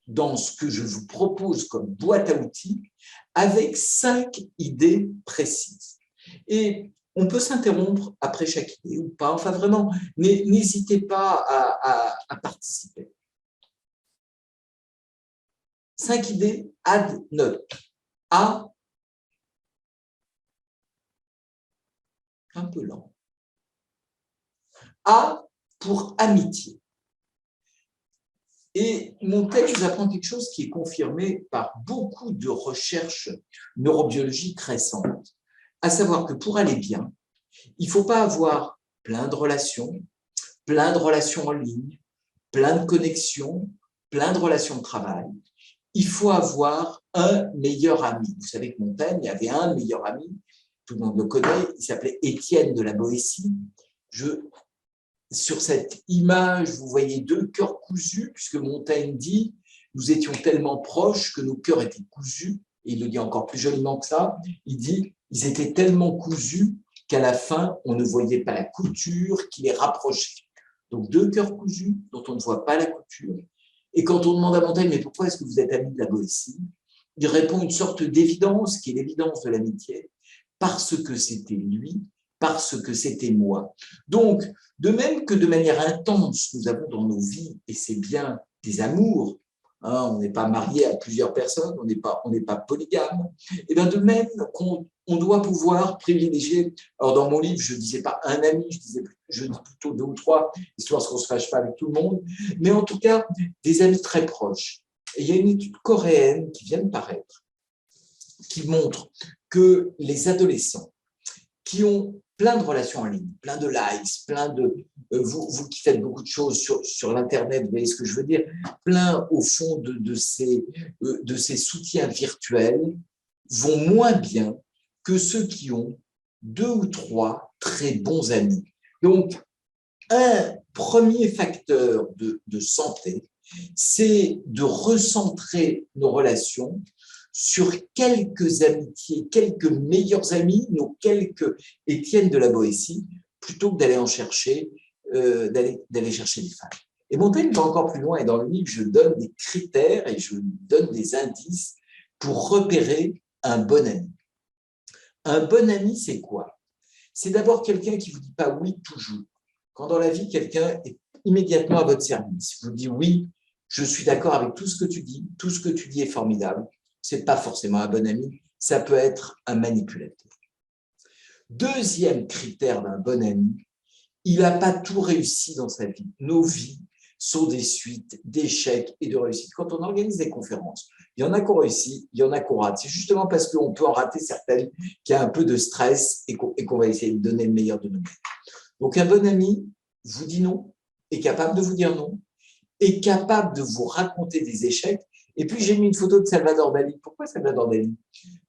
dans ce que je vous propose comme boîte à outils avec 5 idées précises. Et on peut s'interrompre après chaque idée ou pas. Enfin, vraiment, n'hésitez pas à participer. 5 idées, add note. A, un peu lent. A pour amitié. Et mon texte vous apprend quelque chose qui est confirmé par beaucoup de recherches neurobiologiques récentes, à savoir que pour aller bien, il ne faut pas avoir plein de relations en ligne, plein de connexions, plein de relations de travail. Il faut avoir un meilleur ami. Vous savez que Montaigne, il y avait un meilleur ami, tout le monde le connaît, il s'appelait Étienne de la Boétie. Sur cette image, vous voyez 2 cœurs cousus, puisque Montaigne dit « nous étions tellement proches que nos cœurs étaient cousus », et il le dit encore plus joliment que ça, il dit « ils étaient tellement cousus qu'à la fin, on ne voyait pas la couture qui les rapprochait ». Donc 2 cœurs cousus dont on ne voit pas la couture. Et quand on demande à Montaigne « mais pourquoi est-ce que vous êtes ami de la Boétie ?» il répond une sorte d'évidence, qui est l'évidence de l'amitié, parce que c'était lui, parce que c'était moi. Donc, de même que de manière intense, nous avons dans nos vies, et c'est bien des amours, hein, on n'est pas marié à plusieurs personnes, on n'est pas polygame, et bien de même qu'on doit pouvoir privilégier, alors dans mon livre, je ne disais pas un ami, je dis plutôt 2 ou 3, histoire qu'on ne se fâche pas avec tout le monde, mais en tout cas, des amis très proches. Et il y a une étude coréenne qui vient de paraître, qui montre que les adolescents qui ont plein de relations en ligne, plein de likes, plein de… vous qui faites beaucoup de choses sur l'Internet, vous voyez ce que je veux dire, plein au fond de ces soutiens virtuels vont moins bien que ceux qui ont 2 ou 3 très bons amis. Donc, un premier facteur de santé, c'est de recentrer nos relations sur quelques amitiés, quelques meilleurs amis, nos quelques Étienne de la Boétie, plutôt que d'aller chercher des femmes. Et Montaigne va encore plus loin, et dans le livre, je donne des critères et je donne des indices pour repérer un bon ami. Un bon ami, c'est quoi? C'est d'abord quelqu'un qui ne vous dit pas oui toujours. Quand dans la vie, quelqu'un est immédiatement à votre service, vous dit oui, je suis d'accord avec tout ce que tu dis est formidable, ce n'est pas forcément un bon ami, ça peut être un manipulateur. Deuxième critère d'un bon ami, il n'a pas tout réussi dans sa vie. Nos vies sont des suites d'échecs et de réussites. Quand on organise des conférences, il y en a qui ont réussi, il y en a qui ont raté. C'est justement parce qu'on peut en rater certaines qu'il y a un peu de stress et qu'on va essayer de donner le meilleur de nous-mêmes. Donc un bon ami vous dit non, est capable de vous dire non, est capable de vous raconter des échecs. Et puis j'ai mis une photo de Salvador Dali. Pourquoi Salvador Dali?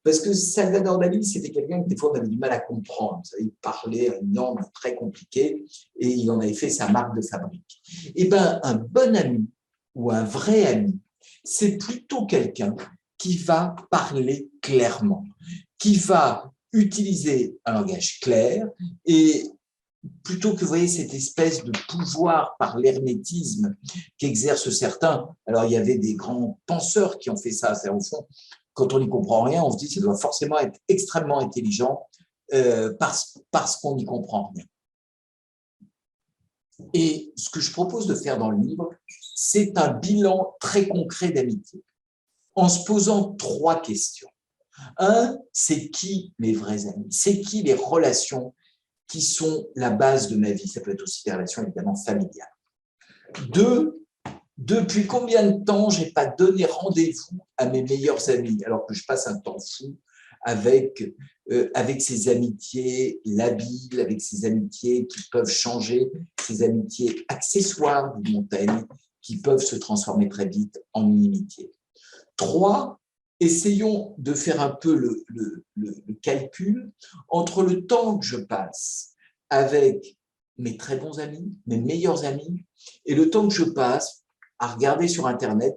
Parce que Salvador Dali, c'était quelqu'un que des fois on avait du mal à comprendre. Vous savez, il parlait une langue très compliquée et il en avait fait sa marque de fabrique. Eh bien, un bon ami ou un vrai ami, c'est plutôt quelqu'un qui va parler clairement, qui va utiliser un langage clair et plutôt que, vous voyez, cette espèce de pouvoir par l'hermétisme qu'exercent certains. Alors, il y avait des grands penseurs qui ont fait ça. C'est au fond, quand on n'y comprend rien, on se dit que ça doit forcément être extrêmement intelligent parce qu'on n'y comprend rien. Et ce que je propose de faire dans le livre, c'est un bilan très concret d'amitié, en se posant 3 questions. 1, c'est qui mes vrais amis? C'est qui les relations qui sont la base de ma vie? Ça peut être aussi des relations évidemment familiales. 2, depuis combien de temps je n'ai pas donné rendez-vous à mes meilleurs amis, alors que je passe un temps fou avec ces amitiés labiles, avec ces amitiés qui peuvent changer, ces amitiés accessoires du Montaigne, qui peuvent se transformer très vite en inimitié. 3, essayons de faire un peu le calcul entre le temps que je passe avec mes très bons amis, mes meilleurs amis, et le temps que je passe à regarder sur Internet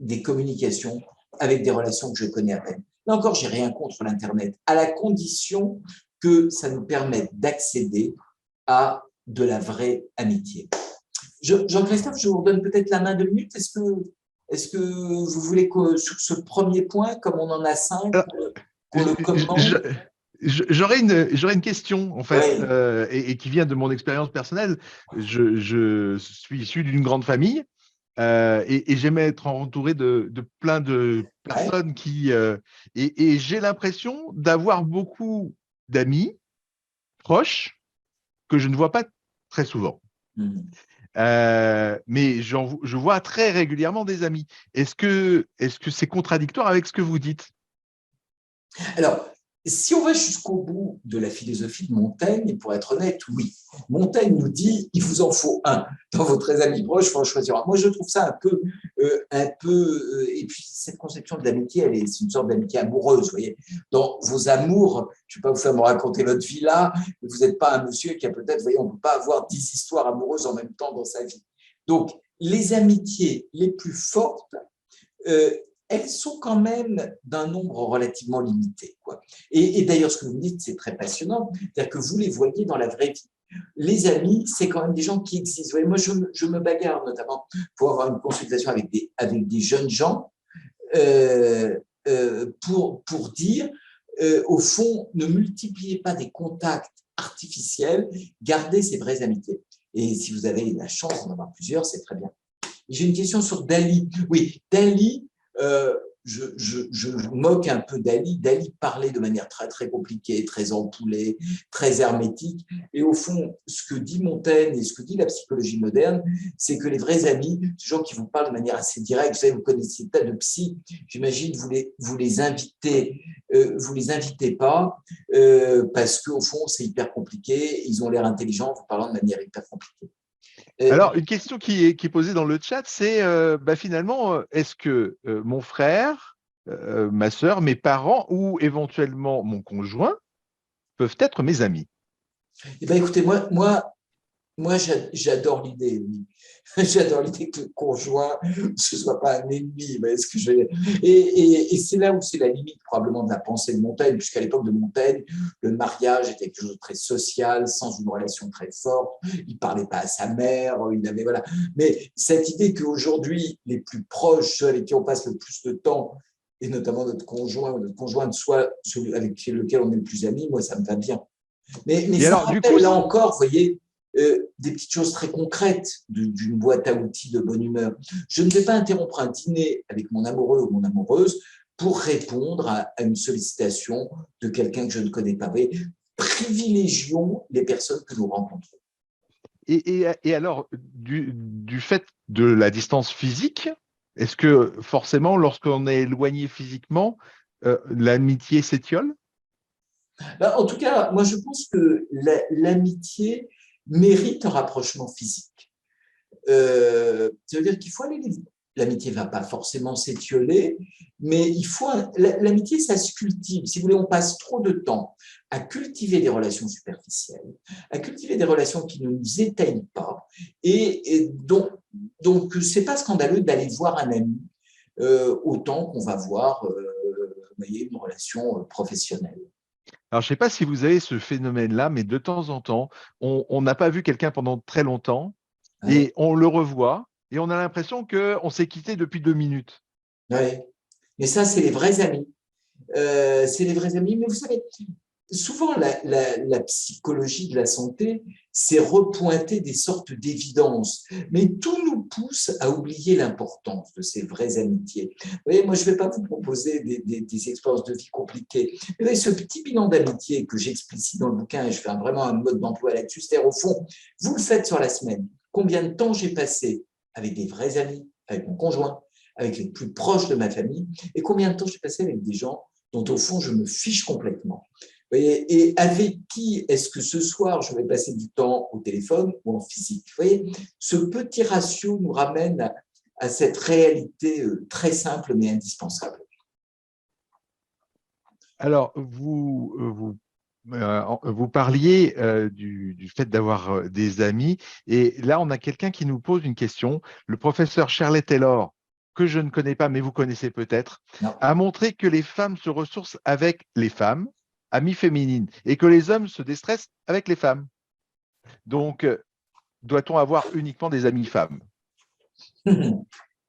des communications avec des relations que je connais à peine. Là encore, je n'ai rien contre l'Internet, à la condition que ça nous permette d'accéder à de la vraie amitié. Jean-Christophe, je vous redonne peut-être la main 2 minutes. Est-ce que Est-ce que vous voulez que sur ce premier point, comme on en a 5, Alors, qu'on le commente? j'aurais une question, en fait, Oui, et qui vient de mon expérience personnelle. Je suis issu d'une grande famille et j'aimais être entouré de plein de ouais. personnes et j'ai l'impression d'avoir beaucoup d'amis proches que je ne vois pas très souvent. Mhm. Mais je vois très régulièrement des amis. Est-ce que c'est contradictoire avec ce que vous dites? Alors, si on va jusqu'au bout de la philosophie de Montaigne, pour être honnête, oui. Montaigne nous dit, il vous en faut un. Dans vos très amis proches, il faut en choisir un. Moi, je trouve ça et puis cette conception de l'amitié, c'est une sorte d'amitié amoureuse, vous voyez. Dans vos amours, je ne vais pas vous faire me raconter votre vie là, vous n'êtes pas un monsieur qui a peut-être, vous voyez, on ne peut pas avoir 10 histoires amoureuses en même temps dans sa vie. Donc, les amitiés les plus fortes, euh, elles sont quand même d'un nombre relativement limité, quoi. Et d'ailleurs, ce que vous me dites, c'est très passionnant, c'est-à-dire que vous les voyez dans la vraie vie. Les amis, c'est quand même des gens qui existent. Voyez, moi, je me bagarre notamment pour avoir une consultation avec des jeunes gens pour dire, au fond, ne multipliez pas des contacts artificiels, gardez ces vraies amitiés. Et si vous avez la chance d'en avoir plusieurs, c'est très bien. J'ai une question sur Dali. Oui, Dali, euh, je moque un peu Dali. Dali parlait de manière très, très compliquée, très ampoulée, très hermétique. Et au fond, ce que dit Montaigne et ce que dit la psychologie moderne, c'est que les vrais amis, ces gens qui vous parlent de manière assez directe, vous savez, vous connaissez des tas de psy, j'imagine, vous les invitez pas parce qu'au fond, c'est hyper compliqué. Ils ont l'air intelligents en vous parlant de manière hyper compliquée. Euh, Alors, une question qui est posée dans le chat, c'est finalement, est-ce que mon frère, ma sœur, mes parents ou éventuellement mon conjoint peuvent être mes amis? eh ben, écoutez, moi, j'adore l'idée, oui. J'adore l'idée que le conjoint, ce ne soit pas un ennemi. Ce que et c'est là où c'est la limite probablement de la pensée de Montaigne, puisqu'à l'époque de Montaigne, le mariage était quelque chose de très social, sans une relation très forte. Il ne parlait pas à sa mère, il avait, voilà. Mais cette idée qu'aujourd'hui, les plus proches, ceux avec qui on passe le plus de temps, et notamment notre conjoint soit celui avec lequel on est le plus ami, moi, ça me va bien. Mais Et ça alors, du coup, rappelle là encore, vous voyez, des petites choses très concrètes d'une boîte à outils de bonne humeur. Je ne vais pas interrompre un dîner avec mon amoureux ou mon amoureuse pour répondre à une sollicitation de quelqu'un que je ne connais pas. Vous voyez, privilégions les personnes que nous rencontrons. et alors, du fait de la distance physique, est-ce que forcément, lorsqu'on est éloigné physiquement, l'amitié s'étiole? Ben, en tout cas, moi je pense que l'amitié mérite un rapprochement physique. Ça veut dire qu'il faut aller vite. L'amitié ne va pas forcément s'étioler, mais l'amitié, ça se cultive. Si vous voulez, on passe trop de temps à cultiver des relations superficielles, à cultiver des relations qui ne nous éteignent pas, et donc c'est pas scandaleux d'aller voir un ami autant qu'on va voir vous voyez, une relation professionnelle. Alors, je ne sais pas si vous avez ce phénomène-là, mais de temps en temps, on n'a pas vu quelqu'un pendant très longtemps Ouais, et on le revoit et on a l'impression qu'on s'est quitté depuis 2 minutes. ouais. Mais ça, c'est les vrais amis. Mais vous savez, souvent, la psychologie de la santé, c'est repointer des sortes d'évidences. Mais tout nous pousse à oublier l'importance de ces vraies amitiés. Vous voyez, moi, je ne vais pas vous proposer des expériences de vie compliquées. Mais ce petit bilan d'amitié que j'explicite dans le bouquin, et je fais vraiment un mode d'emploi là-dessus, c'est-à-dire, au fond, vous le faites sur la semaine. Combien de temps j'ai passé avec des vrais amis, avec mon conjoint, avec les plus proches de ma famille, et combien de temps j'ai passé avec des gens dont, au fond, je me fiche complètement. Et avec qui est-ce que ce soir je vais passer du temps au téléphone ou en physique? Vous voyez, ce petit ratio nous ramène à cette réalité très simple mais indispensable. Alors, vous parliez du fait d'avoir des amis et là, on a quelqu'un qui nous pose une question. Le professeur Shirley Taylor, que je ne connais pas, mais vous connaissez peut-être, Non. a montré que les femmes se ressourcent avec les femmes, amies féminines, et que les hommes se déstressent avec les femmes. Donc, doit-on avoir uniquement des amis femmes?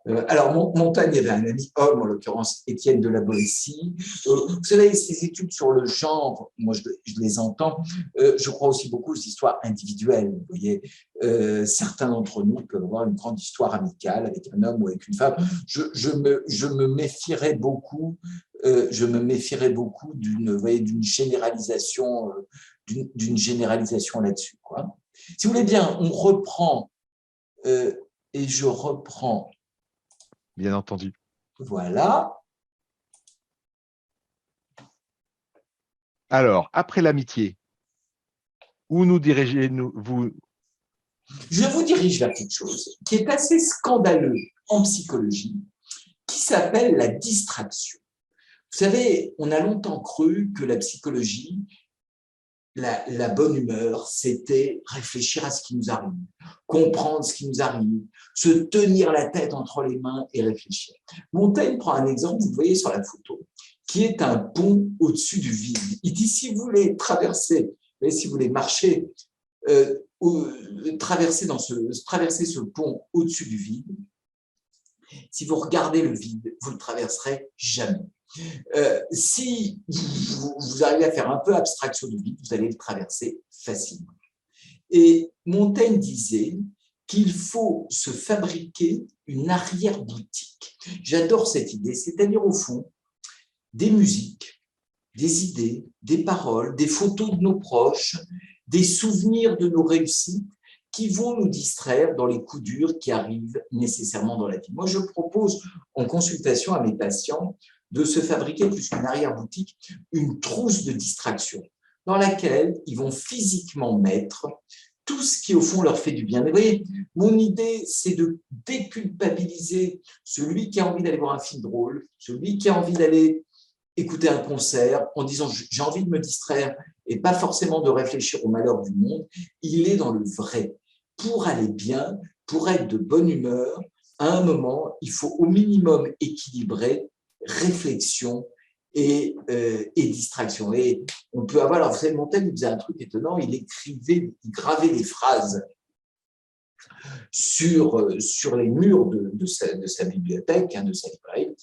Alors, Montaigne avait un ami homme, en l'occurrence Étienne de la Boétie. Vous savez, ces études sur le genre, moi je les entends, je crois aussi beaucoup aux histoires individuelles. Vous voyez, certains d'entre nous peuvent avoir une grande histoire amicale avec un homme ou avec une femme. Je me méfierais beaucoup, d'une généralisation, d'une généralisation là-dessus, quoi. Si vous voulez bien, on reprend, et je reprends. Bien entendu. Voilà. Alors, après l'amitié, où nous dirigez-vous? Je vous dirige vers quelque chose qui est assez scandaleux en psychologie, qui s'appelle la distraction. Vous savez, on a longtemps cru que la psychologie, la bonne humeur, c'était réfléchir à ce qui nous arrive, comprendre ce qui nous arrive, se tenir la tête entre les mains et réfléchir. Montaigne prend un exemple, vous le voyez sur la photo, qui est un pont au-dessus du vide. Il dit, si vous voulez traverser, si vous voulez marcher, traverser ce pont au-dessus du vide, si vous regardez le vide, vous ne le traverserez jamais. Si vous arrivez à faire un peu abstraction du vide, vous allez le traverser facilement. Et Montaigne disait qu'il faut se fabriquer une arrière-boutique. J'adore cette idée, c'est-à-dire au fond, des musiques, des idées, des paroles, des photos de nos proches, des souvenirs de nos réussites qui vont nous distraire dans les coups durs qui arrivent nécessairement dans la vie. Moi, je propose en consultation à mes patients de se fabriquer plus qu'une arrière-boutique, une trousse de distraction dans laquelle ils vont physiquement mettre tout ce qui, au fond, leur fait du bien. Mais vous voyez, mon idée, c'est de déculpabiliser celui qui a envie d'aller voir un film drôle, celui qui a envie d'aller écouter un concert en disant j'ai envie de me distraire et pas forcément de réfléchir au malheur du monde. Il est dans le vrai. Pour aller bien, pour être de bonne humeur, à un moment, il faut au minimum équilibrer réflexion et distraction. Et on peut avoir, alors vous savez, Montaigne faisait un truc étonnant, il gravait des phrases sur les murs de sa bibliothèque, de sa librairie.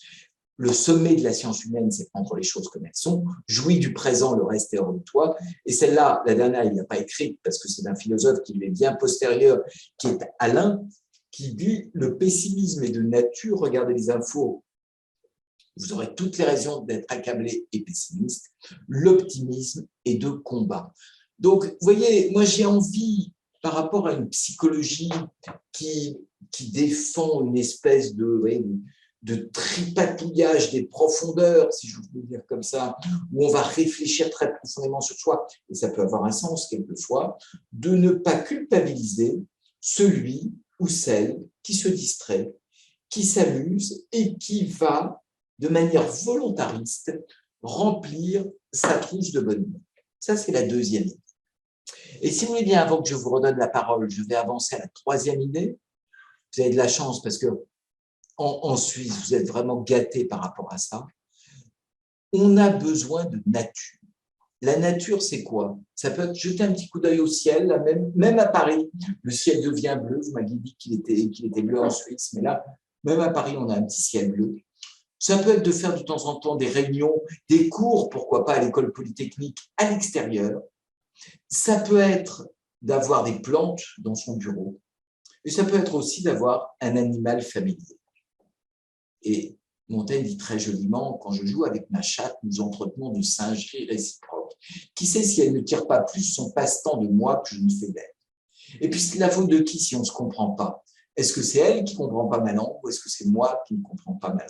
Le sommet de la science humaine, c'est prendre les choses comme elles sont. Jouis du présent, le reste est hors de toi. Et celle-là, la dernière, il n'a pas écrite parce que c'est d'un philosophe qui lui est bien postérieur, qui est Alain, qui dit le pessimisme est de nature. Regardez les infos, vous aurez toutes les raisons d'être accablé et pessimiste. L'optimisme est de combat. Donc, vous voyez, moi j'ai envie, par rapport à une psychologie qui défend une espèce de tripatouillage des profondeurs, si je peux dire comme ça, où on va réfléchir très profondément sur soi, et ça peut avoir un sens quelquefois, de ne pas culpabiliser celui ou celle qui se distrait, qui s'amuse et qui va, de manière volontariste, remplir sa trousse de bonne humeur. Ça, c'est la deuxième idée. Et si vous voulez bien, avant que je vous redonne la parole, je vais avancer à la troisième idée. Vous avez de la chance parce que en Suisse, vous êtes vraiment gâtés par rapport à ça. On a besoin de nature. La nature, c'est quoi? Ça peut être jeter un petit coup d'œil au ciel, là, même à Paris, le ciel devient bleu. Vous m'aviez dit qu'il était bleu en Suisse, mais là, même à Paris, on a un petit ciel bleu. Ça peut être de faire de temps en temps des réunions, des cours, pourquoi pas à l'école polytechnique, à l'extérieur. Ça peut être d'avoir des plantes dans son bureau. Et ça peut être aussi d'avoir un animal familier. Et Montaigne dit très joliment, quand je joue avec ma chatte, nous entretenons de singerie réciproque. Qui sait si elle ne tire pas plus son passe-temps de moi que je ne fais d'elle? Et puis c'est la faute de qui si on ne se comprend pas? Est-ce que c'est elle qui ne comprend pas ma langue ou est-ce que c'est moi qui ne comprends pas ma langue?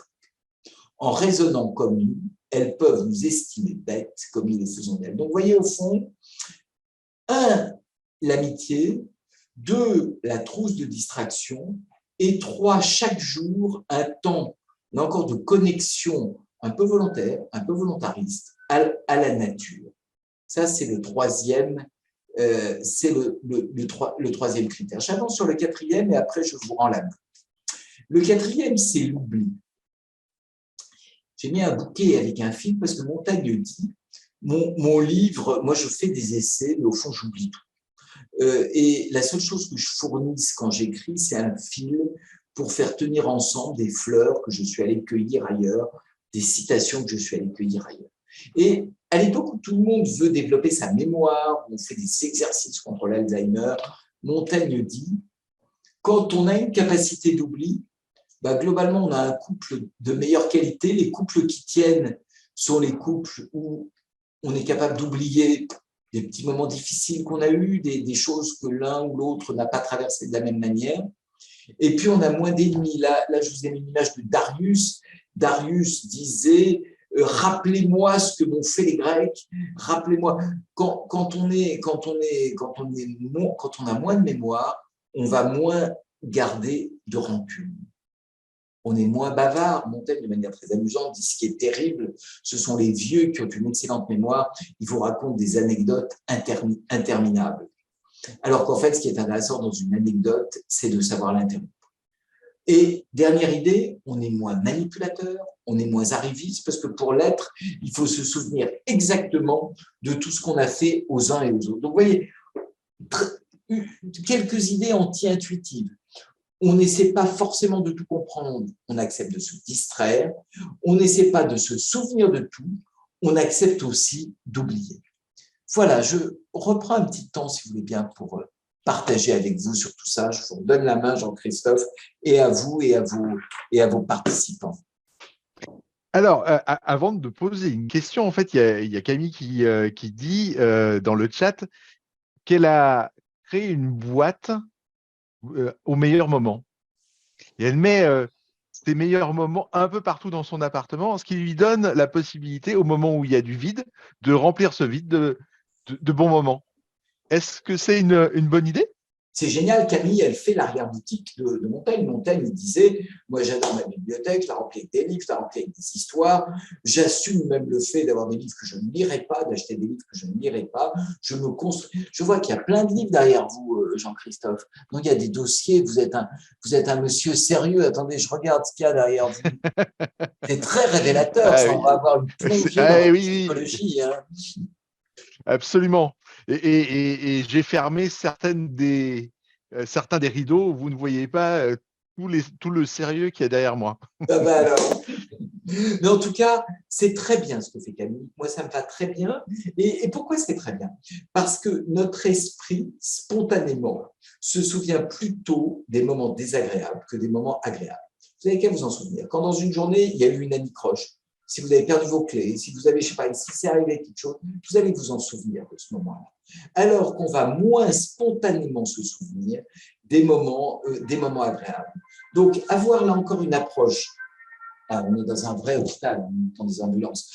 En raisonnant comme nous, elles peuvent nous estimer bêtes comme nous les faisons d'elles. Donc vous voyez au fond, 1, l'amitié, 2, la trousse de distraction, et 3, chaque jour, un temps, là encore, de connexion un peu volontaire, un peu volontariste à la nature. Ça, c'est le troisième, le troisième critère. J'avance sur le quatrième et après, je vous rends la main. Le quatrième, c'est l'oubli. J'ai mis un bouquet avec un film parce que Montaigne dit, mon livre, moi, je fais des essais, mais au fond, j'oublie tout. Et la seule chose que je fournisse quand j'écris, c'est un fil pour faire tenir ensemble des fleurs que je suis allé cueillir ailleurs, des citations que je suis allé cueillir ailleurs. Et à l'époque où tout le monde veut développer sa mémoire, on fait des exercices contre l'Alzheimer, Montaigne dit, quand on a une capacité d'oubli, globalement, on a un couple de meilleure qualité. Les couples qui tiennent sont les couples où on est capable d'oublier des petits moments difficiles qu'on a eus, des choses que l'un ou l'autre n'a pas traversées de la même manière. Et puis, on a moins d'ennemis. Là, je vous ai mis une image de Darius. Darius disait rappelez-moi ce que m'ont fait les Grecs. Rappelez-moi. Quand on a moins de mémoire, on va moins garder de rancune. On est moins bavard. Montaigne, de manière très amusante, dit ce qui est terrible, ce sont les vieux qui ont une excellente mémoire. Ils vous racontent des anecdotes interminables. Alors qu'en fait, ce qui est intéressant dans une anecdote, c'est de savoir l'interrompre. Et dernière idée, on est moins manipulateur, on est moins arriviste, parce que pour l'être, il faut se souvenir exactement de tout ce qu'on a fait aux uns et aux autres. Donc, vous voyez, quelques idées anti-intuitives. On n'essaie pas forcément de tout comprendre, on accepte de se distraire, on n'essaie pas de se souvenir de tout, on accepte aussi d'oublier. Voilà, je reprends un petit temps, si vous voulez bien, pour partager avec vous sur tout ça. Je vous redonne la main, Jean-Christophe, et à vous et à vos participants. Alors, avant de poser une question, en fait, il y a Camille qui dit dans le chat qu'elle a créé une boîte au meilleur moment. Et elle met ses meilleurs moments un peu partout dans son appartement, ce qui lui donne la possibilité, au moment où il y a du vide, de remplir ce vide de bons moments. Est-ce que c'est une bonne idée? C'est génial, Camille, elle fait l'arrière-boutique de Montaigne. Montaigne disait, moi j'adore ma bibliothèque, je la remplis avec des livres, je la remplis avec des histoires, j'assume même le fait d'avoir des livres que je ne lirai pas, d'acheter des livres que je ne lirai pas, je me construis. Je vois qu'il y a plein de livres derrière vous, Jean-Christophe. Donc il y a des dossiers, vous êtes un monsieur sérieux, attendez, je regarde ce qu'il y a derrière vous. C'est très révélateur, ça, Oui. on va avoir une plongée dans la psychologie. Hein. Absolument. Et j'ai fermé certains des rideaux où vous ne voyez pas tout le sérieux qu'il y a derrière moi. Ah bah alors. Mais en tout cas, c'est très bien ce que fait Camille. Moi, ça me va très bien. Et pourquoi c'est très bien? Parce que notre esprit, spontanément, se souvient plutôt des moments désagréables que des moments agréables. Vous avez qu'à vous en souvenir. Quand dans une journée, il y a eu une anicroche, si vous avez perdu vos clés, si vous avez, je sais pas, si c'est arrivé quelque chose, vous allez vous en souvenir de ce moment-là. Alors qu'on va moins spontanément se souvenir des moments agréables. Donc, avoir là encore une approche. Ah, on est dans un vrai hôpital, dans des ambulances.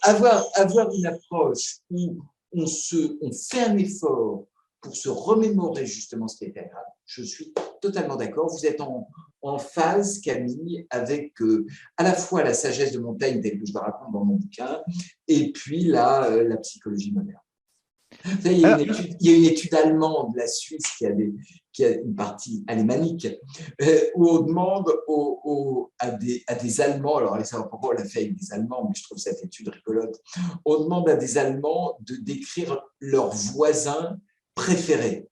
Avoir une approche où on fait un effort pour se remémorer justement ce qui est agréable, je suis totalement d'accord. Vous êtes en phase, Camille, avec à la fois la sagesse de Montaigne, telle que je la raconte dans mon bouquin, et puis la psychologie moderne. Il y a une étude allemande de la Suisse qui a une partie alémanique où on demande à des Allemands, alors allez savoir pourquoi on l'a fait avec des Allemands, mais je trouve cette étude rigolote, on demande à des Allemands de décrire leurs voisins préférés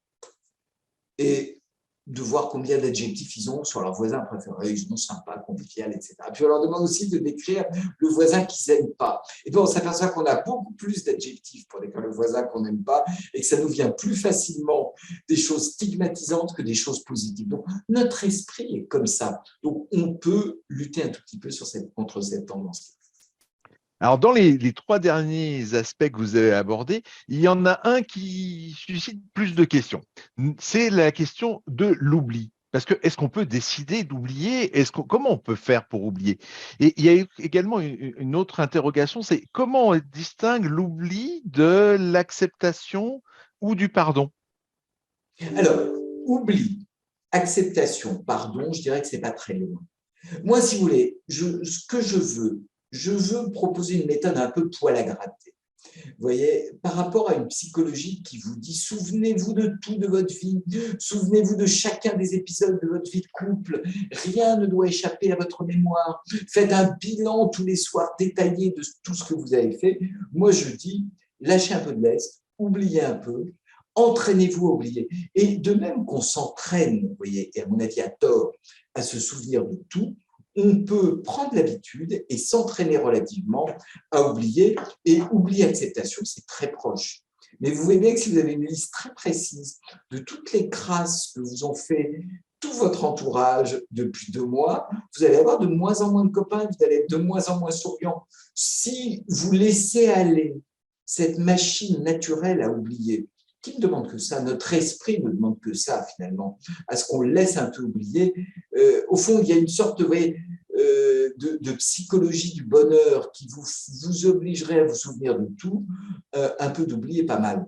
et de voir combien d'adjectifs ils ont sur leurs voisins préférés, ils sont sympas, convivial, etc. Puis on leur demande aussi de décrire le voisin qu'ils n'aiment pas. Et puis on s'aperçoit qu'on a beaucoup plus d'adjectifs pour décrire le voisin qu'on n'aime pas et que ça nous vient plus facilement des choses stigmatisantes que des choses positives. Donc notre esprit est comme ça. Donc on peut lutter un tout petit peu contre cette tendance. Alors, dans les trois derniers aspects que vous avez abordés, il y en a un qui suscite plus de questions. C'est la question de l'oubli. Parce que est-ce qu'on peut décider d'oublier? Comment on peut faire pour oublier? Et il y a également une autre interrogation, c'est comment on distingue l'oubli de l'acceptation ou du pardon? Alors, oubli, acceptation, pardon, je dirais que ce n'est pas très loin. Moi, si vous voulez, ce que je veux proposer une méthode un peu poil à gratter. Vous voyez, par rapport à une psychologie qui vous dit souvenez-vous de tout de votre vie, souvenez-vous de chacun des épisodes de votre vie de couple, rien ne doit échapper à votre mémoire, faites un bilan tous les soirs détaillé de tout ce que vous avez fait. Moi, je dis lâchez un peu de lest, oubliez un peu, entraînez-vous à oublier. Et de même qu'on s'entraîne, vous voyez, et à mon avis à tort, à se souvenir de tout, on peut prendre l'habitude et s'entraîner relativement à oublier. Et oublier acceptation, c'est très proche. Mais vous voyez bien que si vous avez une liste très précise de toutes les crasses que vous ont fait tout votre entourage depuis 2 mois, vous allez avoir de moins en moins de copains, vous allez être de moins en moins souriant. Si vous laissez aller cette machine naturelle à oublier, qui ne demande que ça, notre esprit ne demande que ça finalement, à ce qu'on laisse un peu oublier. Au fond, il y a une sorte de psychologie du bonheur qui vous obligerait à vous souvenir de tout, un peu d'oublier pas mal.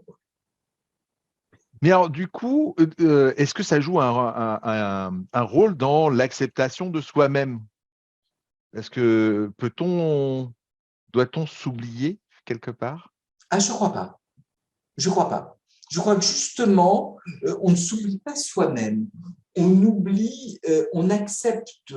Mais alors, du coup, est-ce que ça joue un rôle dans l'acceptation de soi-même? Est-ce que doit-on s'oublier quelque part? Ah, je ne crois pas. Je ne crois pas. Je crois que justement, on ne s'oublie pas soi-même. On oublie, on accepte.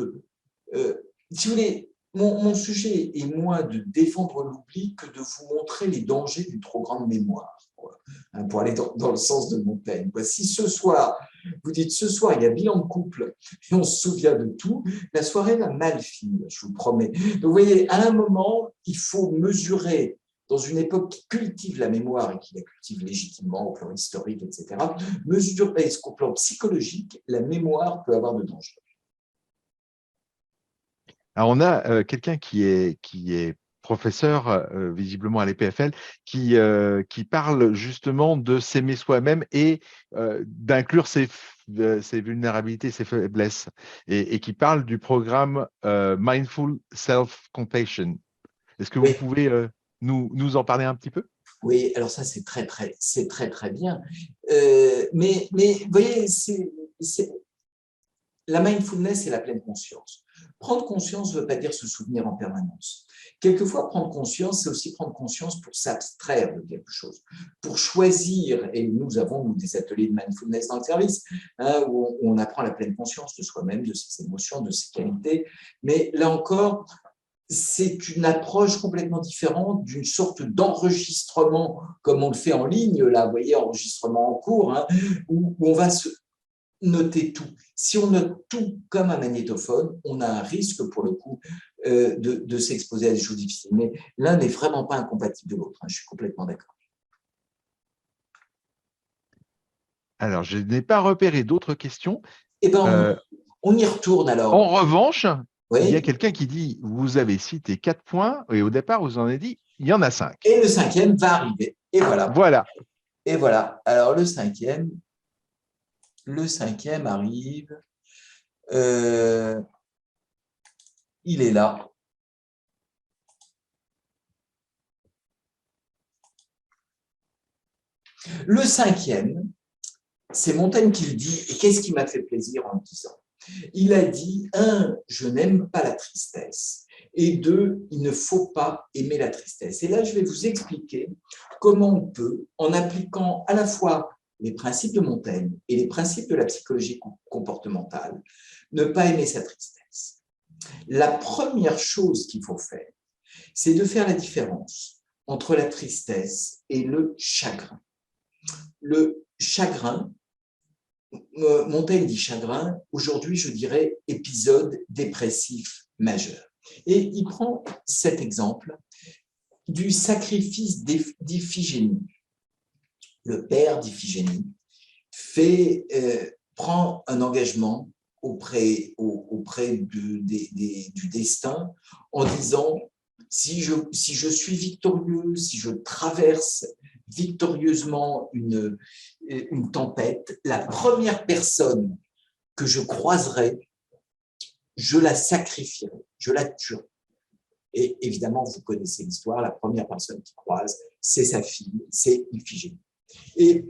Si vous voulez, mon sujet est moins de défendre l'oubli que de vous montrer les dangers d'une trop grande mémoire, quoi, hein, pour aller dans le sens de Montaigne. Si ce soir, vous dites ce soir, il y a bilan de couple et on se souvient de tout, la soirée va mal finir, je vous promets. Donc, vous voyez, à un moment, il faut mesurer dans une époque qui cultive la mémoire et qui la cultive légitimement au plan historique, etc., mesurer ce qu'au plan psychologique, la mémoire peut avoir de danger. Alors, on a quelqu'un qui est professeur, visiblement à l'EPFL, qui parle justement de s'aimer soi-même et d'inclure ses vulnérabilités, ses faiblesses, et qui parle du programme Mindful Self-Compassion. Est-ce que vous Oui. pouvez nous en parler un petit peu? Oui, alors ça, c'est très bien. Mais vous voyez, la mindfulness, c'est la pleine conscience. Prendre conscience ne veut pas dire se souvenir en permanence. Quelquefois, prendre conscience, c'est aussi prendre conscience pour s'abstraire de quelque chose, pour choisir, et nous avons des ateliers de mindfulness dans le service, hein, où on apprend la pleine conscience de soi-même, de ses émotions, de ses qualités, mais là encore, c'est une approche complètement différente d'une sorte d'enregistrement, comme on le fait en ligne, là, vous voyez, enregistrement en cours, hein, où on va se noter tout. Si on note tout comme un magnétophone, on a un risque, pour le coup, de s'exposer à des choses difficiles. Mais l'un n'est vraiment pas incompatible de l'autre, hein, je suis complètement d'accord. Alors, je n'ai pas repéré d'autres questions. Eh bien, Euh, on y retourne alors. En revanche, il y a Oui. quelqu'un qui dit, vous avez cité 4 points, et au départ, vous en avez dit, il y en a 5. Et le 5e va arriver. Et voilà. Voilà. Et voilà. Alors, le cinquième arrive. Euh, il est là. Le 5e, c'est Montaigne qui le dit. Et qu'est-ce qui m'a fait plaisir en le disant? Il a dit, 1, je n'aime pas la tristesse. Et 2, il ne faut pas aimer la tristesse. Et là, je vais vous expliquer comment on peut, en appliquant à la fois les principes de Montaigne et les principes de la psychologie comportementale, ne pas aimer sa tristesse. La première chose qu'il faut faire, c'est de faire la différence entre la tristesse et le chagrin. Le chagrin, Montaigne dit chagrin, aujourd'hui je dirais épisode dépressif majeur. Et il prend cet exemple du sacrifice d'Iphigénie. Le père d'Iphigénie prend un engagement auprès du destin en disant si je suis victorieux, si je traverse victorieusement une tempête, la première personne que je croiserai, je la sacrifierai, je la tuerai. Et évidemment, vous connaissez l'histoire, la première personne qu'il croise, c'est sa fille, c'est Iphigénie. Et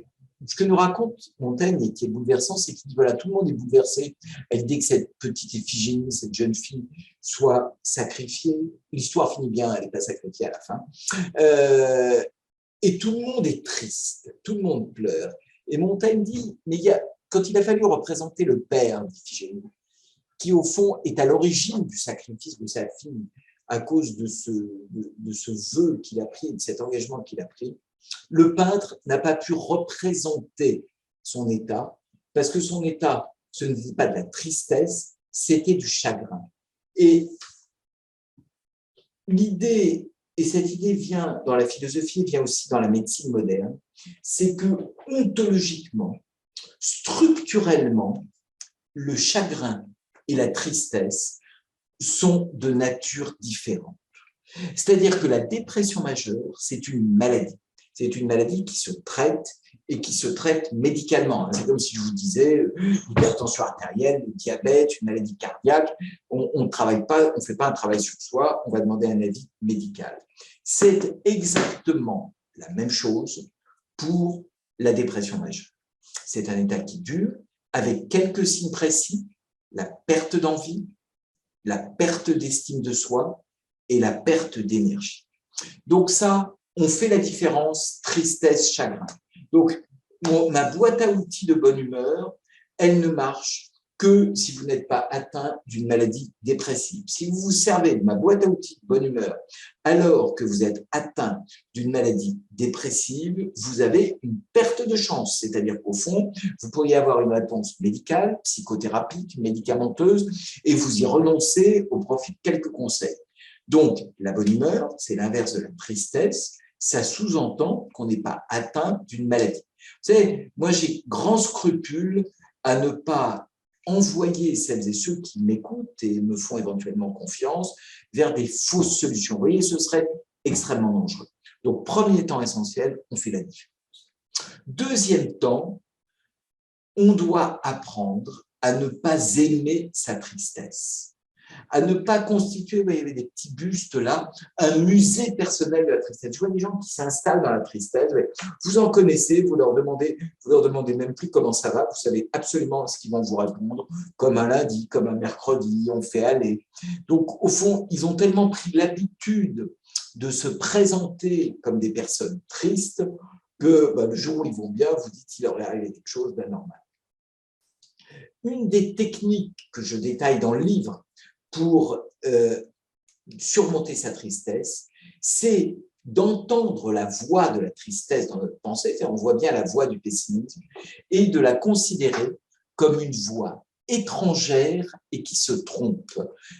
ce que nous raconte Montaigne et qui est bouleversant, c'est qu'il dit voilà, tout le monde est bouleversé à l'idée que cette petite Iphigénie, cette jeune fille, soit sacrifiée. L'histoire finit bien, elle n'est pas sacrifiée à la fin. Et tout le monde est triste, tout le monde pleure. Et Montaigne dit mais quand il a fallu représenter le père d'Iphigénie, qui au fond est à l'origine du sacrifice de sa fille à cause de ce vœu qu'il a pris, de cet engagement qu'il a pris, le peintre n'a pas pu représenter son état, parce que son état, ce ne dit pas de la tristesse, c'était du chagrin. Et l'idée, et cette idée vient dans la philosophie, vient aussi dans la médecine moderne, c'est que ontologiquement, structurellement, le chagrin et la tristesse sont de nature différente. C'est-à-dire que la dépression majeure, c'est une maladie. C'est une maladie qui se traite et qui se traite médicalement. C'est comme si je vous disais hypertension artérielle, diabète, une maladie cardiaque. On ne travaille pas, on ne fait pas un travail sur soi, on va demander un avis médical. C'est exactement la même chose pour la dépression majeure. C'est un état qui dure avec quelques signes précis, la perte d'envie, la perte d'estime de soi et la perte d'énergie. Donc ça, on fait la différence tristesse, chagrin. Donc, ma boîte à outils de bonne humeur, elle ne marche que si vous n'êtes pas atteint d'une maladie dépressive. Si vous vous servez de ma boîte à outils de bonne humeur alors que vous êtes atteint d'une maladie dépressive, vous avez une perte de chance. C'est-à-dire qu'au fond, vous pourriez avoir une réponse médicale, psychothérapique, médicamenteuse, et vous y renoncez au profit de quelques conseils. Donc, la bonne humeur, c'est l'inverse de la tristesse. Ça sous-entend qu'on n'est pas atteint d'une maladie. Vous savez, moi, j'ai grand scrupule à ne pas envoyer celles et ceux qui m'écoutent et me font éventuellement confiance vers des fausses solutions. Vous voyez, ce serait extrêmement dangereux. Donc, premier temps essentiel, on fait la différence. Deuxième temps, on doit apprendre à ne pas aimer sa tristesse, à ne pas constituer, vous voyez, il y avait des petits bustes là, un musée personnel de la tristesse. Je vois des gens qui s'installent dans la tristesse, vous en connaissez, vous leur demandez même plus comment ça va, vous savez absolument ce qu'ils vont vous répondre, comme un lundi, comme un mercredi, on fait aller. Donc, au fond, ils ont tellement pris l'habitude de se présenter comme des personnes tristes que le jour où ils vont bien, vous dites qu'il leur est arrivé quelque chose d'anormal. Une des techniques que je détaille dans le livre pour surmonter sa tristesse, c'est d'entendre la voix de la tristesse dans notre pensée, on voit bien la voix du pessimisme, et de la considérer comme une voix étrangère et qui se trompe.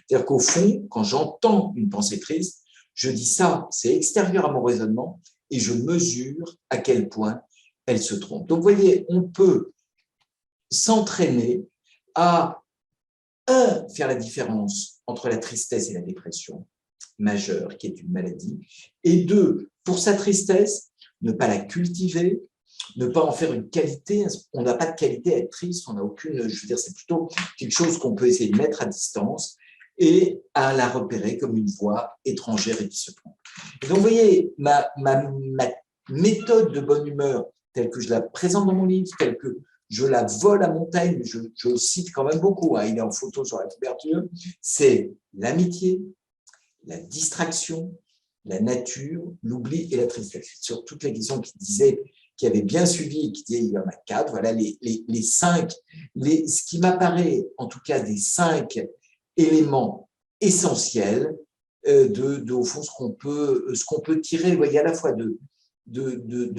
C'est-à-dire qu'au fond, quand j'entends une pensée triste, je dis ça, c'est extérieur à mon raisonnement, et je mesure à quel point elle se trompe. Donc, vous voyez, on peut s'entraîner à faire la différence entre la tristesse et la dépression majeure, qui est une maladie, et deux, pour sa tristesse, ne pas la cultiver, ne pas en faire une qualité. On n'a pas de qualité à être triste, on n'a aucune, je veux dire, c'est plutôt quelque chose qu'on peut essayer de mettre à distance et à la repérer comme une voix étrangère et qui se trompe. Et donc, vous voyez, ma méthode de bonne humeur, telle que je la présente dans mon livre, telle que je la vole à Montaigne, je le cite quand même beaucoup, hein, il est en photo sur la couverture, c'est l'amitié, la distraction, la nature, l'oubli et la tristesse. Sur toutes les questions qui avaient bien suivi et qui disaient il y en a 4, voilà les 5, ce qui m'apparaît en tout cas des 5 éléments essentiels au fond ce qu'on peut tirer, vous voyez, à la fois de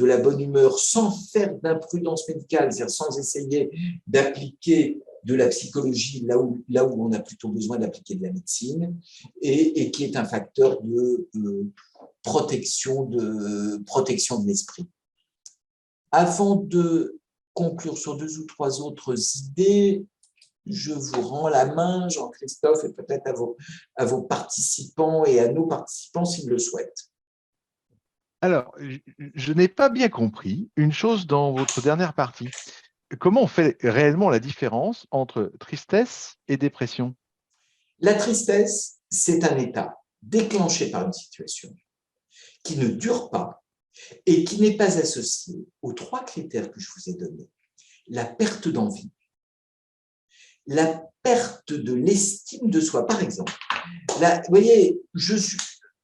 la bonne humeur sans faire d'imprudence médicale, c'est-à-dire sans essayer d'appliquer de la psychologie là où on a plutôt besoin d'appliquer de la médecine et qui est un facteur de protection de l'esprit. Avant de conclure sur 2 ou 3 autres idées, je vous rends la main, Jean-Christophe, et peut-être à vos participants et à nos participants s'ils le souhaitent. Alors, je n'ai pas bien compris une chose dans votre dernière partie. Comment on fait réellement la différence entre tristesse et dépression? La tristesse, c'est un état déclenché par une situation qui ne dure pas et qui n'est pas associé aux 3 critères que je vous ai donnés. La perte d'envie, la perte de l'estime de soi. Par exemple, là, vous voyez,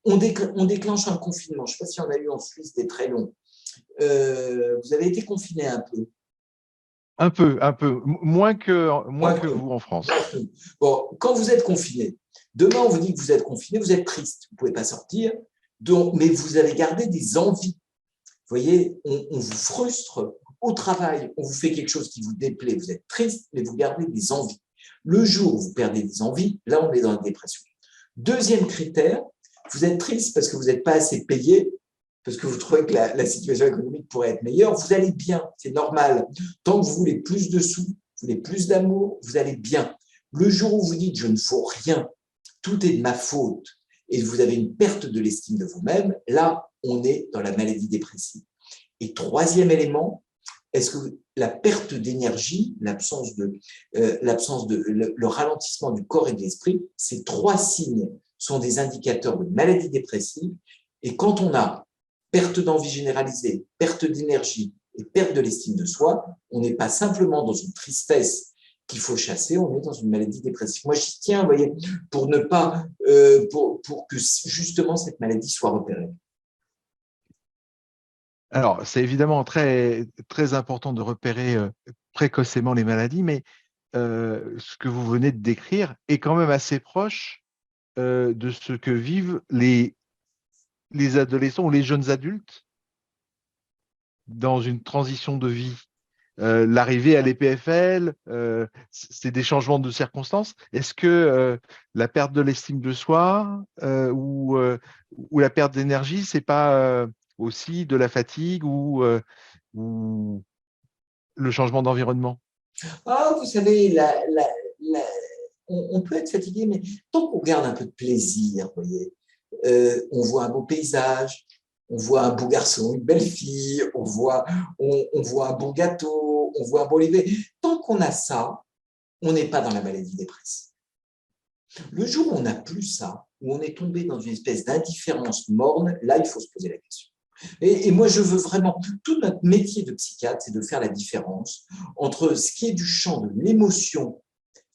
on déclenche un confinement. Je ne sais pas si on a eu en Suisse des très longs. Vous avez été confiné un peu. Un peu. Moins que vous en France. Bon, quand vous êtes confiné, demain on vous dit que vous êtes confiné, vous êtes triste, vous ne pouvez pas sortir, mais vous allez garder des envies. Vous voyez, on vous frustre au travail, on vous fait quelque chose qui vous déplaît, vous êtes triste, mais vous gardez des envies. Le jour où vous perdez des envies, là, on est dans la dépression. Deuxième critère, vous êtes triste parce que vous n'êtes pas assez payé, parce que vous trouvez que la situation économique pourrait être meilleure, vous allez bien, c'est normal. Tant que vous voulez plus de sous, vous voulez plus d'amour, vous allez bien. Le jour où vous dites « je ne vaux rien, tout est de ma faute », et vous avez une perte de l'estime de vous-même, là, on est dans la maladie dépressive. Et troisième élément, est-ce que la perte d'énergie, le ralentissement du corps et de l'esprit, ces trois signes sont des indicateurs de maladie dépressive. Et quand on a perte d'envie généralisée, perte d'énergie et perte de l'estime de soi, on n'est pas simplement dans une tristesse qu'il faut chasser, on est dans une maladie dépressive. Moi, j'y tiens, vous voyez, pour ne pas, pour que justement cette maladie soit repérée. Alors, c'est évidemment très, très important de repérer précocement les maladies, mais ce que vous venez de décrire est quand même assez proche de ce que vivent les adolescents ou les jeunes adultes dans une transition de vie. L'arrivée à l'EPFL, c'est des changements de circonstances. Est-ce que la perte de l'estime de soi ou la perte d'énergie, c'est pas aussi de la fatigue ou le changement d'environnement? Ah, vous savez, on peut être fatigué, mais tant qu'on garde un peu de plaisir, vous voyez, on voit un beau paysage, on voit un beau garçon, une belle fille, on voit un bon gâteau, on voit un beau livre. Tant qu'on a ça, on n'est pas dans la maladie dépressive. Le jour où on n'a plus ça, où on est tombé dans une espèce d'indifférence morne, là, il faut se poser la question. Et moi, je veux vraiment, tout notre métier de psychiatre, c'est de faire la différence entre ce qui est du champ de l'émotion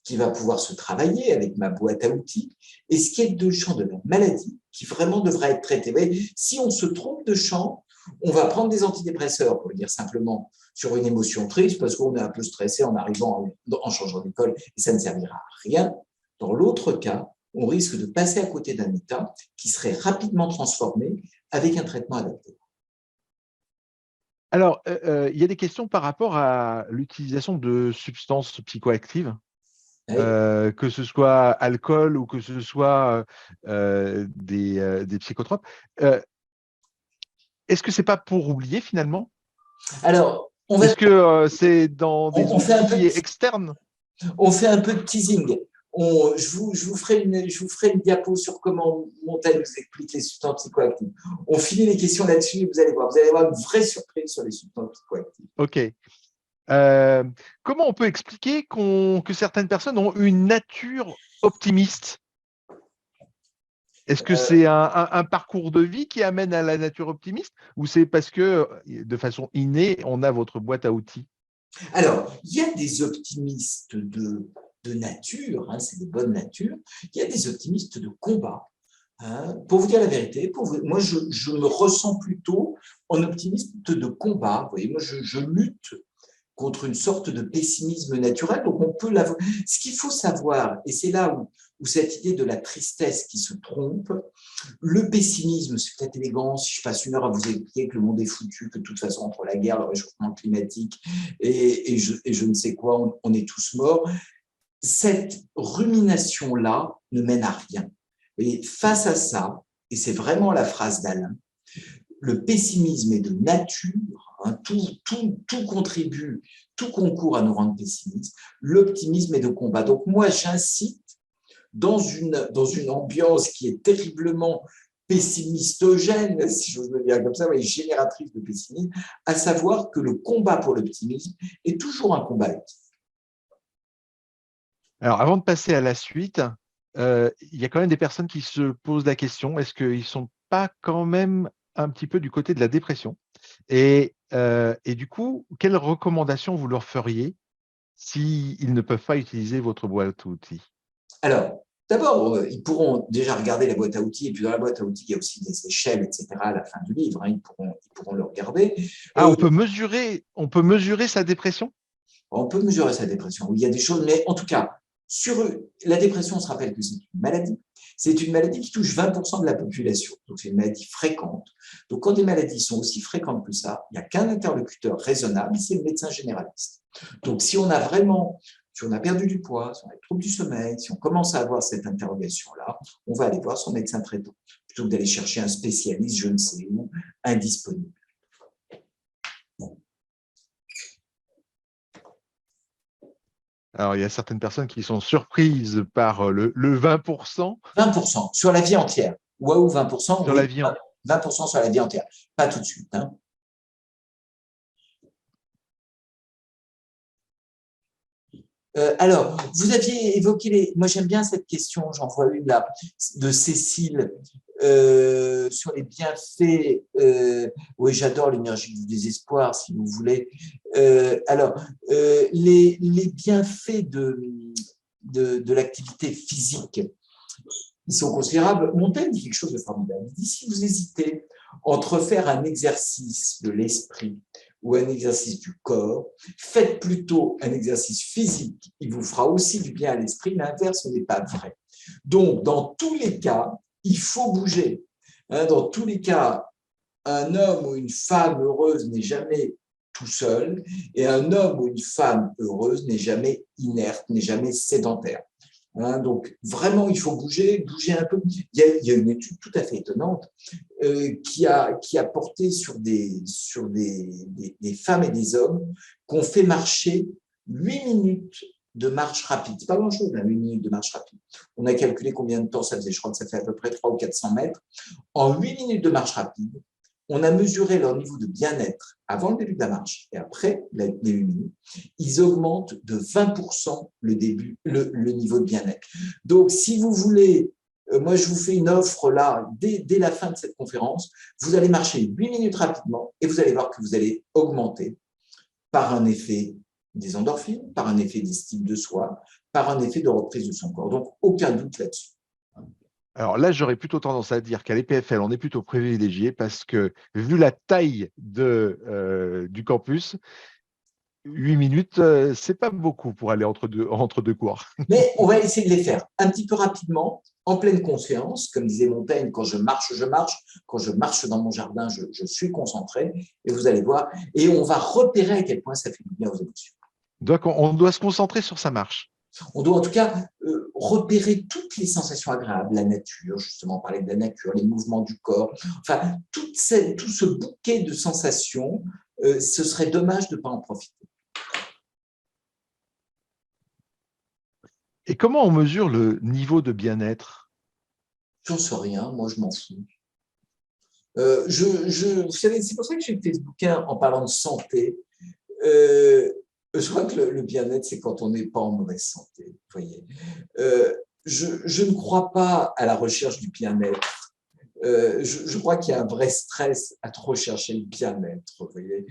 qui va pouvoir se travailler avec ma boîte à outils et ce qui est du champ de la maladie qui vraiment devrait être traité. Mais si on se trompe de champ, on va prendre des antidépresseurs, pour le dire simplement, sur une émotion triste parce qu'on est un peu stressé en arrivant, en changeant d'école et ça ne servira à rien. Dans l'autre cas, on risque de passer à côté d'un état qui serait rapidement transformé avec un traitement adapté. Alors, il y a des questions par rapport à l'utilisation de substances psychoactives, Oui. que ce soit alcool ou que ce soit des psychotropes. Est-ce que c'est pas pour oublier finalement? Alors, Est-ce que c'est dans des on fait un peu outils externes? on fait un peu de teasing. Je vous ferai une diapo sur comment Montaigne nous explique les substances psychoactives. On finit les questions là-dessus et vous allez voir une vraie surprise sur les substances psychoactives. Ok. Comment on peut expliquer que certaines personnes ont une nature optimiste? Est-ce que Euh, c'est un parcours de vie qui amène à la nature optimiste ou c'est parce que de façon innée, on a votre boîte à outils? alors, il y a des optimistes de nature, hein, c'est des bonnes natures. Il y a des optimistes de combat. Hein. Pour vous dire la vérité, moi, je me ressens plutôt en optimiste de combat. Vous voyez, moi, je lutte contre une sorte de pessimisme naturel. Donc, on peut l'avoir. Ce qu'il faut savoir, et c'est là où cette idée de la tristesse qui se trompe, le pessimisme, c'est peut-être élégant, si je passe une heure à vous expliquer que le monde est foutu, que de toute façon, entre la guerre, le réchauffement climatique et je ne sais quoi, on est tous morts. Cette rumination-là ne mène à rien. Et face à ça, et c'est vraiment la phrase d'Alain, le pessimisme est de nature, hein, tout contribue, tout concourt à nous rendre pessimistes, l'optimisme est de combat. Donc moi, j'incite dans une ambiance qui est terriblement pessimistogène, si j'ose le dire comme ça, et génératrice de pessimisme, à savoir que le combat pour l'optimisme est toujours un combat actif. Alors, avant de passer à la suite, il y a quand même des personnes qui se posent la question, est-ce qu'ils ne sont pas quand même un petit peu du côté de la dépression? Et du coup, quelles recommandations vous leur feriez s'ils ne peuvent pas utiliser votre boîte à outils? Alors, d'abord, ils pourront déjà regarder la boîte à outils, et puis dans la boîte à outils, il y a aussi des échelles, etc. à la fin du livre, hein, ils pourront le regarder. Ah, on peut mesurer sa dépression? On peut mesurer sa dépression. Il y a des choses, mais en tout cas, sur la dépression, on se rappelle que c'est une maladie. C'est une maladie qui touche 20% de la population. Donc, c'est une maladie fréquente. Donc, quand des maladies sont aussi fréquentes que ça, il n'y a qu'un interlocuteur raisonnable, c'est le médecin généraliste. Donc, si on a vraiment Si on a perdu du poids, si on a des troubles du sommeil, si on commence à avoir cette interrogation-là, on va aller voir son médecin traitant, plutôt que d'aller chercher un spécialiste, je ne sais où, indisponible. Alors, il y a certaines personnes qui sont surprises par le 20%. 20% sur la vie entière. Waouh, 20%, Sur oui, la vie. 20% sur la vie entière. Pas tout de suite. Hein. Alors, vous aviez évoqué les. Moi, j'aime bien cette question, j'en vois une là, de Cécile, sur les bienfaits. Oui, j'adore l'énergie du désespoir, si vous voulez. Les bienfaits de l'activité physique, ils sont considérables. Montaigne dit quelque chose de formidable. Il dit si vous hésitez entre faire un exercice de l'esprit ou un exercice du corps, faites plutôt un exercice physique. Il vous fera aussi du bien à l'esprit. L'inverse n'est pas vrai. Donc, dans tous les cas, il faut bouger. Dans tous les cas, un homme ou une femme heureuse n'est jamais tout seul et un homme ou une femme heureuse n'est jamais inerte, n'est jamais sédentaire. Donc, vraiment, il faut bouger un peu. Il y a une étude tout à fait étonnante qui a porté sur des femmes et des hommes qu'on fait marcher 8 minutes de marche rapide. C'est pas grand-chose, 8 minutes de marche rapide. On a calculé combien de temps ça faisait. Je crois que ça fait à peu près 300 ou 400 mètres. En 8 minutes de marche rapide, on a mesuré leur niveau de bien-être avant le début de la marche et après les 8 minutes. Ils augmentent de 20% le niveau de bien-être. Donc, si vous voulez, moi, je vous fais une offre là, dès la fin de cette conférence, vous allez marcher 8 minutes rapidement et vous allez voir que vous allez augmenter par un effet des endorphines, par un effet d'estime de soi, par un effet de reprise de son corps. Donc, aucun doute là-dessus. Alors là, j'aurais plutôt tendance à dire qu'à l'EPFL, on est plutôt privilégié parce que, vu la taille du campus, 8 minutes, c'est pas beaucoup pour aller entre deux cours. Mais on va essayer de les faire un petit peu rapidement, en pleine conscience. Comme disait Montaigne, quand je marche, je marche. Quand je marche dans mon jardin, je suis concentré. Et vous allez voir. Et on va repérer à quel point ça fait du bien aux émotions. Donc, on doit se concentrer sur sa marche. On doit en tout cas repérer toutes les sensations agréables, la nature, justement, parler de la nature, les mouvements du corps, enfin, tout ce bouquet de sensations, ce serait dommage de ne pas en profiter. Et comment on mesure le niveau de bien-être? J'en sais rien, moi je m'en fous. Vous savez, c'est pour ça que j'ai fait ce bouquin en parlant de santé. Je crois que le bien-être, c'est quand on n'est pas en mauvaise santé. Vous voyez. Je ne crois pas à la recherche du bien-être. Je crois qu'il y a un vrai stress à trop chercher le bien-être. Vous voyez.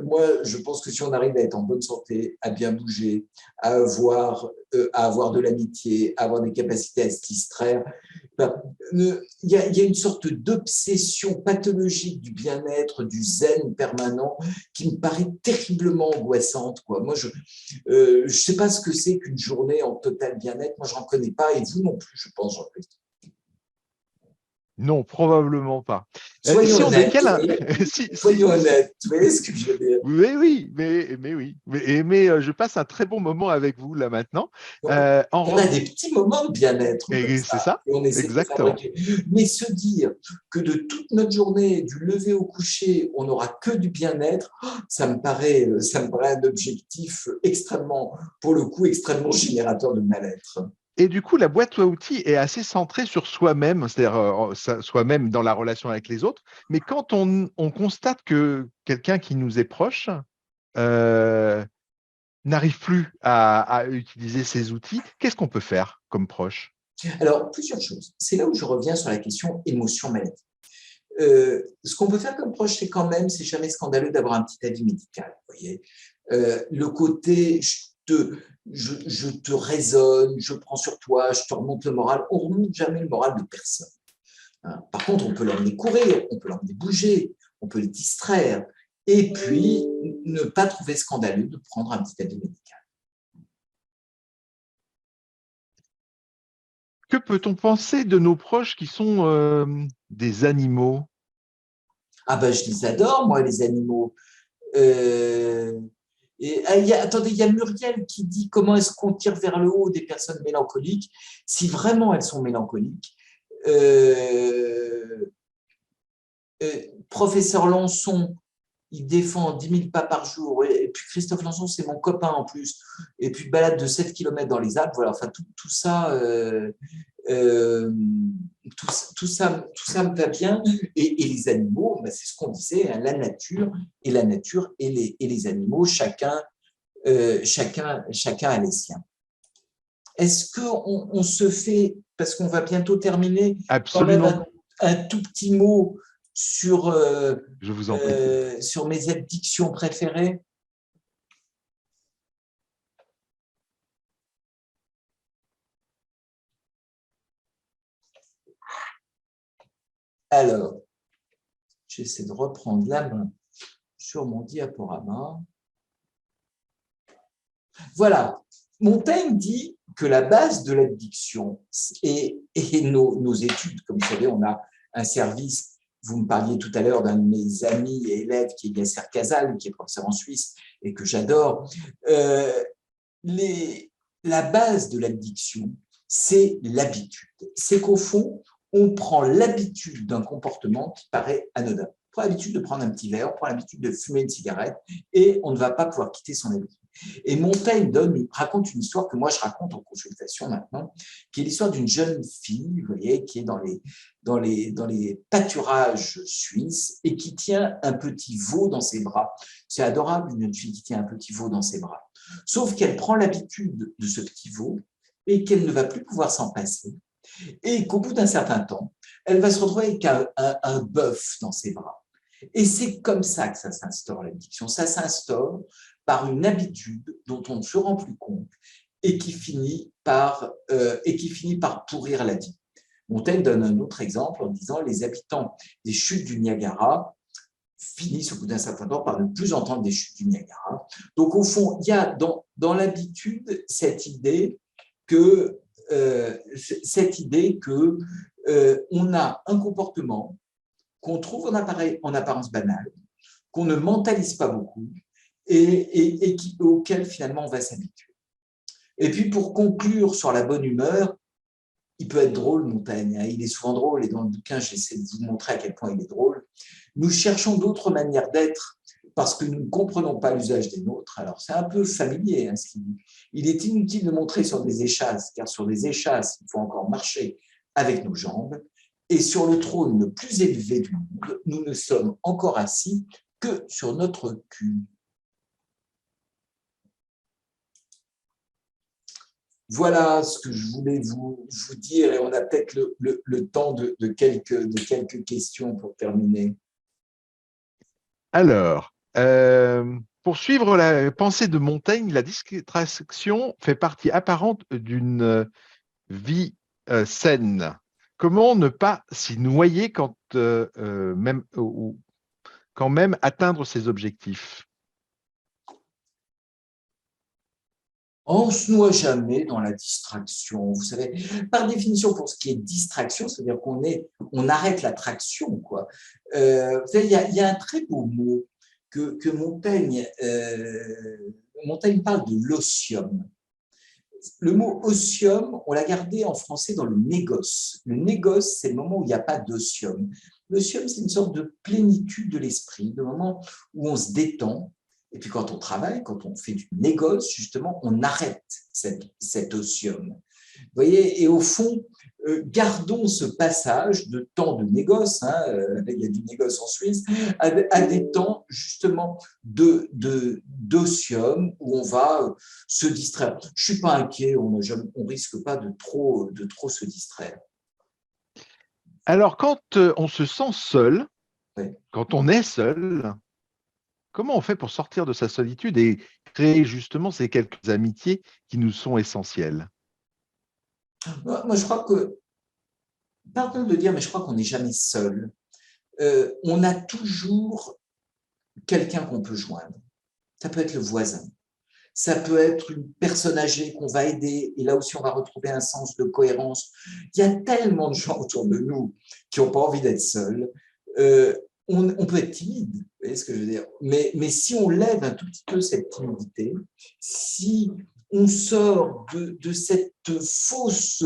Moi, je pense que si on arrive à être en bonne santé, à bien bouger, à avoir de l'amitié, à avoir des capacités à se distraire, il y a une sorte d'obsession pathologique du bien-être, du zen permanent, qui me paraît terriblement angoissante. Quoi. Moi, je ne sais pas ce que c'est qu'une journée en total bien-être. Moi, je n'en connais pas, et vous non plus, je pense, Jean-Christophe. Non, probablement pas. Soyons Si on honnêtes. décale, Soyons honnêtes. Vous voyez ce que je veux dire? oui, mais oui. Mais je passe un très bon moment avec vous là maintenant. On a des petits moments de bien-être comme Et c'est ça, ça, et on essaie de les exactement. fabriquer. Mais se dire que de toute notre journée, du lever au coucher, on n'aura que du bien-être, ça me paraît un objectif extrêmement, pour le coup, extrêmement générateur de mal-être. Et du coup, la boîte à outils est assez centrée sur soi-même, c'est-à-dire soi-même dans la relation avec les autres. Mais quand on constate que quelqu'un qui nous est proche euh, n'arrive plus à utiliser ces outils, qu'est-ce qu'on peut faire comme proche? Alors, plusieurs choses. C'est là où je reviens sur la question émotion-maladie. Ce qu'on peut faire comme proche, c'est jamais scandaleux d'avoir un petit avis médical. Vous voyez, le côté je te raisonne, je prends sur toi, je te remonte le moral. On ne remonte jamais le moral de personne. Hein. Par contre, on peut l'emmener courir, on peut l'emmener bouger, on peut le distraire. Et puis, ne pas trouver scandaleux de prendre un petit avis médical. Que peut-on penser de nos proches qui sont des animaux? Ah ben, je les adore, moi, les animaux. Attendez, il y a Muriel qui dit comment est-ce qu'on tire vers le haut des personnes mélancoliques si vraiment elles sont mélancoliques. Professeur Lançon, il défend 10 000 pas par jour. Et puis Christophe Lançon, c'est mon copain en plus. Et puis balade de 7 km dans les Alpes. Voilà, enfin, tout ça, tout ça me va bien. Et les animaux, ben, c'est ce qu'on disait, hein, la nature et les animaux, chacun a les siens. Est-ce qu'on se fait, parce qu'on va bientôt terminer, quand même Absolument. un tout petit mot sur, Je vous en prie. sur mes addictions préférées? Alors, j'essaie de reprendre la main sur mon diaporama. Voilà. Montaigne dit que la base de l'addiction, et nos études, comme vous savez, on a un service, vous me parliez tout à l'heure d'un de mes amis et élèves qui est Yasser Casal, qui est professeur en Suisse et que j'adore. La base de l'addiction, c'est l'habitude. C'est qu'au fond, on prend l'habitude d'un comportement qui paraît anodin. On prend l'habitude de prendre un petit verre, on prend l'habitude de fumer une cigarette et on ne va pas pouvoir quitter son habitude. Et Montaigne raconte une histoire que moi je raconte en consultation maintenant, qui est l'histoire d'une jeune fille, vous voyez, qui est dans les pâturages suisses et qui tient un petit veau dans ses bras. C'est adorable, une jeune fille qui tient un petit veau dans ses bras. Sauf qu'elle prend l'habitude de ce petit veau et qu'elle ne va plus pouvoir s'en passer. Et qu'au bout d'un certain temps, elle va se retrouver avec un bœuf dans ses bras. Et c'est comme ça que ça s'instaure, l'addiction. Ça s'instaure par une habitude dont on ne se rend plus compte et qui finit par pourrir la vie. Montaigne donne un autre exemple en disant les habitants des chutes du Niagara finissent au bout d'un certain temps par ne plus entendre des chutes du Niagara. Donc au fond, il y a dans l'habitude cette idée que on a un comportement qu'on trouve en apparence banal, qu'on ne mentalise pas beaucoup et auquel finalement on va s'habituer. Et puis pour conclure sur la bonne humeur, il peut être drôle, Montaigne, hein, il est souvent drôle et dans le bouquin j'essaie de vous montrer à quel point il est drôle. Nous cherchons d'autres manières d'être parce que nous ne comprenons pas l'usage des nôtres. Alors c'est un peu familier hein, ce qu'il dit. Il est inutile de montrer sur des échasses, car sur des échasses, il faut encore marcher avec nos jambes. Et sur le trône le plus élevé du monde, nous ne sommes encore assis que sur notre cul. Voilà ce que je voulais vous dire et on a peut-être le temps de quelques questions pour terminer. Alors, pour suivre la pensée de Montaigne, la distraction fait partie apparente d'une vie saine. Comment ne pas s'y noyer quand même atteindre ses objectifs? On ne se noie jamais dans la distraction. Vous savez, par définition, pour ce qui est distraction, c'est-à-dire on arrête l'attraction, quoi. Vous savez, il y a un très beau mot que Montaigne parle de l'osium. Le mot osium, on l'a gardé en français dans le négoce. Le négoce, c'est le moment où il n'y a pas d'osium. L'osium, c'est une sorte de plénitude de l'esprit, le moment où on se détend. Et puis quand on travaille, quand on fait du négoce, justement, on arrête cet osium. Vous voyez, et au fond, gardons ce passage de temps de négoce, hein, il y a du négoce en Suisse, à des temps justement d'osium où on va se distraire. Je ne suis pas inquiet, on risque pas de trop se distraire. Alors, quand on se sent seul, Ouais. quand on est seul, comment on fait pour sortir de sa solitude et créer justement ces quelques amitiés qui nous sont essentielles? Moi, je crois que, pardon de dire, mais je crois qu'on n'est jamais seul. On a toujours quelqu'un qu'on peut joindre. Ça peut être le voisin. Ça peut être une personne âgée qu'on va aider, et là aussi on va retrouver un sens de cohérence. Il y a tellement de gens autour de nous qui n'ont pas envie d'être seuls. on peut être timide, vous voyez ce que je veux dire, mais si on lève un tout petit peu cette timidité, si on sort de cette fausse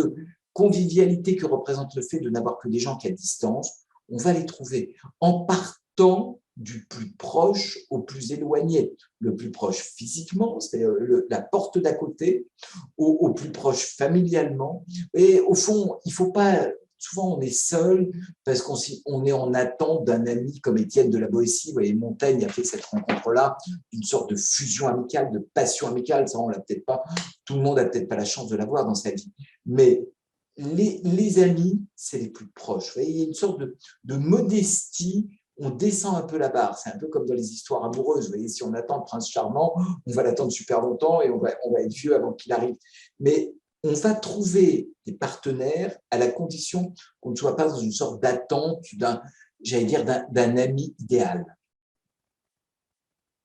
convivialité que représente le fait de n'avoir que des gens qui à distance, on va les trouver en partant du plus proche au plus éloigné. Le plus proche physiquement, c'est la porte d'à côté, au plus proche familialement. Et au fond, il ne faut pas... Souvent, on est seul parce qu'on est en attente d'un ami comme Étienne de la Boétie. Vous voyez, Montaigne a fait cette rencontre-là, une sorte de fusion amicale, de passion amicale. Ça, on l'a peut-être pas. Tout le monde n'a peut-être pas la chance de l'avoir dans sa vie. Mais les amis, c'est les plus proches. Vous voyez, il y a une sorte de modestie. On descend un peu la barre. C'est un peu comme dans les histoires amoureuses. Vous voyez, si on attend le prince charmant, on va l'attendre super longtemps et on va être vieux avant qu'il arrive. Mais on va trouver des partenaires à la condition qu'on ne soit pas dans une sorte d'attente d'un ami idéal.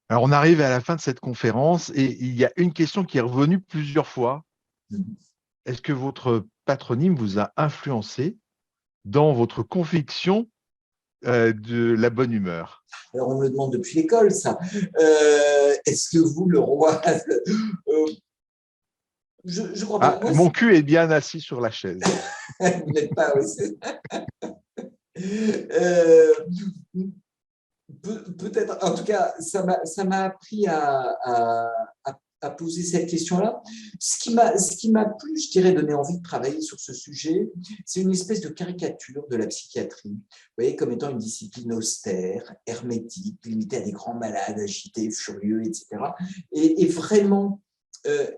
Alors, on arrive à la fin de cette conférence et il y a une question qui est revenue plusieurs fois. Est-ce que votre patronyme vous a influencé dans votre conviction de la bonne humeur? Alors, on me le demande depuis l'école, ça. Est-ce que vous, le roi, je crois pas. Mon cul est bien assis sur la chaise. Vous n'êtes pas aussi. Peut-être, en tout cas, ça m'a appris à poser cette question-là. Ce qui m'a plu, je dirais, donné envie de travailler sur ce sujet, c'est une espèce de caricature de la psychiatrie, vous voyez, comme étant une discipline austère, hermétique, limitée à des grands malades, agités, furieux, etc. Et vraiment,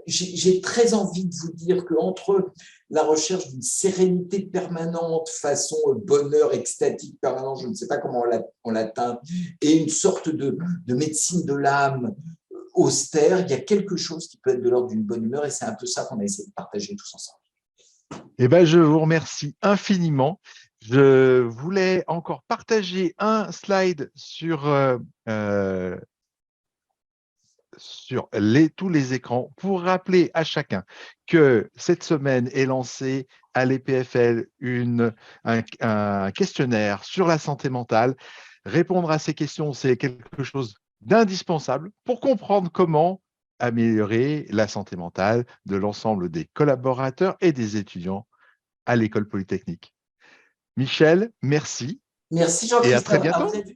j'ai très envie de vous dire qu'entre la recherche d'une sérénité permanente, façon bonheur extatique permanent, je ne sais pas comment on l'atteint, et une sorte de médecine de l'âme austère, il y a quelque chose qui peut être de l'ordre d'une bonne humeur, et c'est un peu ça qu'on a essayé de partager tous ensemble. Eh ben, je vous remercie infiniment. Je voulais encore partager un slide sur tous les écrans pour rappeler à chacun que cette semaine est lancé à l'EPFL un questionnaire sur la santé mentale. Répondre à ces questions, c'est quelque chose d'indispensable pour comprendre comment améliorer la santé mentale de l'ensemble des collaborateurs et des étudiants à l'École polytechnique. Michel, merci Merci et à très Jean-Christophe. bientôt.